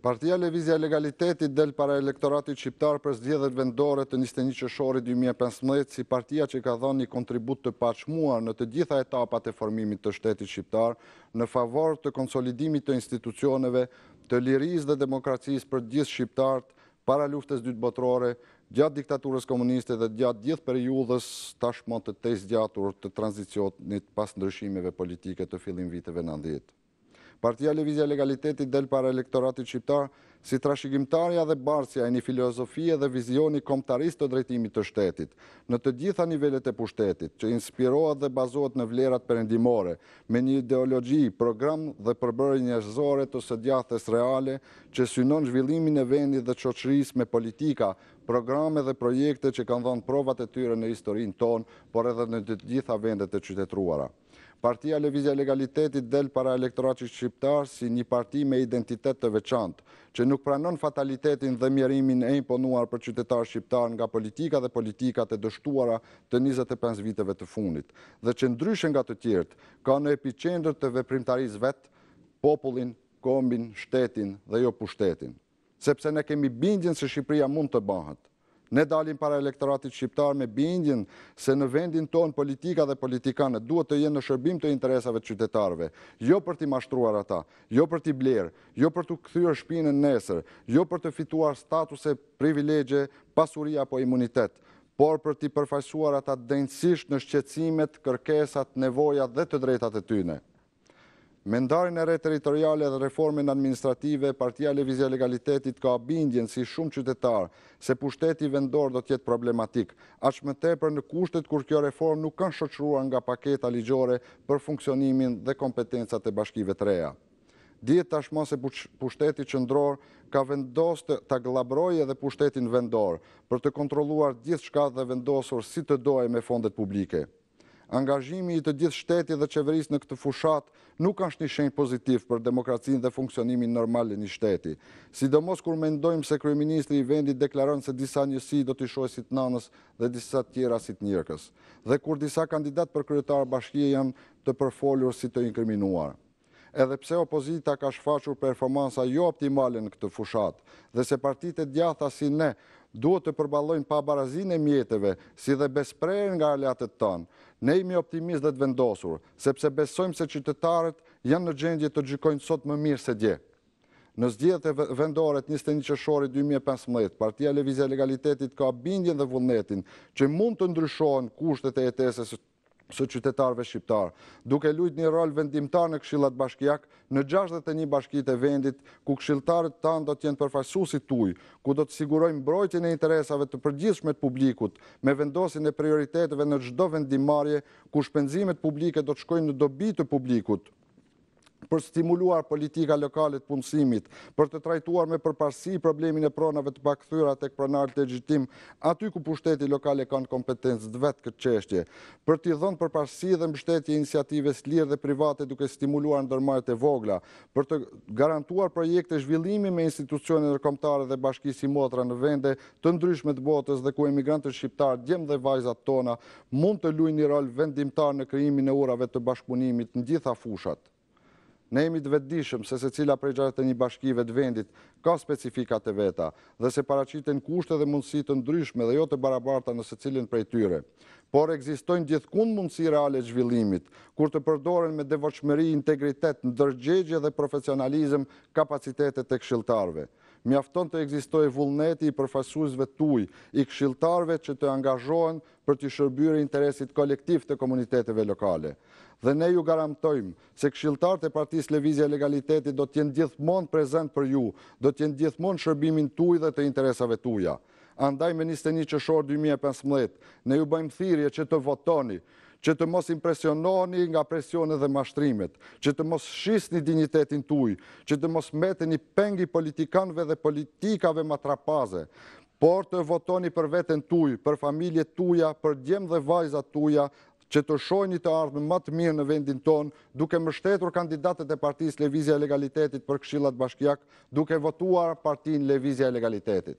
Partia Lëvizja e Legalitetit del para elektoratit shqiptar për zgjedhjet vendore të 21 qershorit 2015 si partia që ka dhënë një kontribut të pachmuar në të gjitha etapat e formimit të shtetit shqiptar në favor të konsolidimit të institucioneve, të lirisë dhe demokracisë për gjithë shqiptarët para luftës dytë botërore, gjatë diktaturës komuniste dhe gjatë gjithë periudhës tashmë të zgjatur të tranzicionit pas ndryshimeve politike të fillim viteve 90. Partia Lëvizja e Legalitetit del para elektoratit shqiptar si trashëgimtarja dhe bartësja e një filozofie dhe vizioni kombëtarist të drejtimit të shtetit, në të gjitha nivelet e pushtetit, që inspirohet dhe bazohet në vlerat perëndimore, me një ideologji, program dhe përbërje njerëzore të së djathtës reale, që synon zhvillimin e vendit dhe shoqërisë me politika, programe dhe projekte që kanë dhënë provat e tyre në historinë tonë, por edhe në të gjitha vendet e qytetëruara. Partia Lëvizja e Legalitetit del para elektoratit shqiptar si një parti me identitet të veçantë, që nuk pranon fatalitetin dhe mjerimin e imponuar për qytetarë shqiptar nga politika dhe politikat e dështuara të 25 viteve të fundit, dhe që ndryshe nga të tjerët, ka në epicendër të veprimtarisë vetë, popullin, kombin, shtetin dhe jo pushtetin. Sepse ne kemi bindjen se Shqipëria mund të bëhet. Ne dalim para elektoratit shqiptar me bindjen se në vendin tonë politika dhe politikanët duhet të jenë në shërbim të interesave të qytetarëve, jo për t'i mashtruar ata, jo për t'i blerë, jo për t'u kthyer shpinën nesër, jo për të fituar statuse, privilegje, pasuri apo imunitet, por për t'i përfaqësuar ata drejtësisht në shqetësimet, kërkesat, nevojat dhe të drejtat e tyre. Me ndarjen e re territoriale dhe reformën administrative, Partia Lëvizja e Legalitetit ka bindjen si shumë qytetar se pushteti vendor do të jetë problematik, aq më tepër në kushtet kur kjo reformë nuk kanë shoqëruar nga paketa ligjore për funksionimin dhe kompetencat e bashkive të reja. Dihet tashmë se pushteti qendror ka vendosur ta glabrojë edhe pushtetin vendor për të kontrolluar gjithçka dhe vendosur si të dojë me fondet publike. Angazhimi i të gjithë shtetit dhe qeverisë në këtë fushat nuk është një shenjë pozitiv për demokracinë dhe funksionimin normal e një shteti, sidomos kur mendojmë se kryeministri i vendit deklaron se disa njësi do t'i shohë si të nanës dhe disa tjera si të njërkës, dhe kur disa kandidat për kryetar bashkie janë të përfolur si të inkriminuar. Edhe pse opozita ka shfaqur performanca jo optimale në këtë fushat, dhe se partitë e djatha si ne duhet të përballojnë pabarazinë e mjeteve, si dhe besprerjen nga aleatët tonë, ne jemi optimistë dhe të vendosur, sepse besojmë se qytetarët janë në gjendje të gjykojnë sot më mirë se dje. Në zgjedhjet vendore të 21 qershorit 2015, Partia Lëvizja e Legalitetit ka bindjen dhe vullnetin që mund të ndryshohen kushtet e jetesës së qytetarëve shqiptar, duke luajtur një rol vendimtar në këshillat bashkiak në 61 bashkitë e vendit, ku këshilltarët tanë do të jenë përfaqësuesit tuaj, ku do të sigurojmë mbrojtjen e interesave të përgjithshme të publikut, me vendosjen e prioriteteve në çdo vendimmarrje, ku shpenzimet publike do të shkojnë në dobi të publikut, për stimuluar politika lokale të punësimit, për të trajtuar me përparësi problemin e pronave të pakëthyera tek pronarët legjitim, aty ku pushteti lokal e kanë kompetencë vetë këtë çështje, për t'i dhënë përparësi dhe mbështetje iniciativës lirë dhe private duke stimuluar ndërmarrjet e vogla, për të garantuar projekte zhvillimi me institucione ndërkombëtare dhe bashki si motra në vende të ndryshme të botës dhe ku emigrantët shqiptar, djemë dhe vajzat tona, mund të luajnë një rol vendimtar në krijimin e urave të bashkëpunimit në gjitha fushat. Ne jemi të vetëdijshëm se secila prej 61 bashkive të vendit ka specifikat e veta dhe se paraqiten kushte dhe mundësi të ndryshme dhe jo të barabarta në secilin prej tyre. Por ekzistojnë gjithkund mundësi reale zhvillimit, kur të përdoren me devotshmëri, integritet, ndërgjegje dhe profesionalizëm kapacitetet e këshilltarëve. Mjafton të ekzistojë vullneti i përfaqësuesve tuaj, i këshilltarëve që të angazhohen për të shërbyer interesit kolektiv të komuniteteve lokale. Dhe ne ju garantojmë se këshilltarët e Partisë Lëvizja e Legalitetit do të jenë gjithmonë prezent për ju, do të jenë gjithmonë shërbimin tuaj dhe të interesave tuaja. Andaj me 21 qershor 2015, ne ju bëjmë thirrje që të votoni, që të mos impresiononi nga presionet dhe mashtrimet, që të mos shisni dinjitetin tuaj, që të mos meteni pengi politikanëve dhe politikave matrapaze, por të votoni për veten tuaj, për familjet tuaja, për djemë dhe vajzat tuaja, që të shohni të ardhmen më të mirë në vendin tonë, duke mbështetur kandidatët e Partisë Lëvizja e Legalitetit për këshillat bashkiak, duke votuar Partinë Lëvizja e Legalitetit.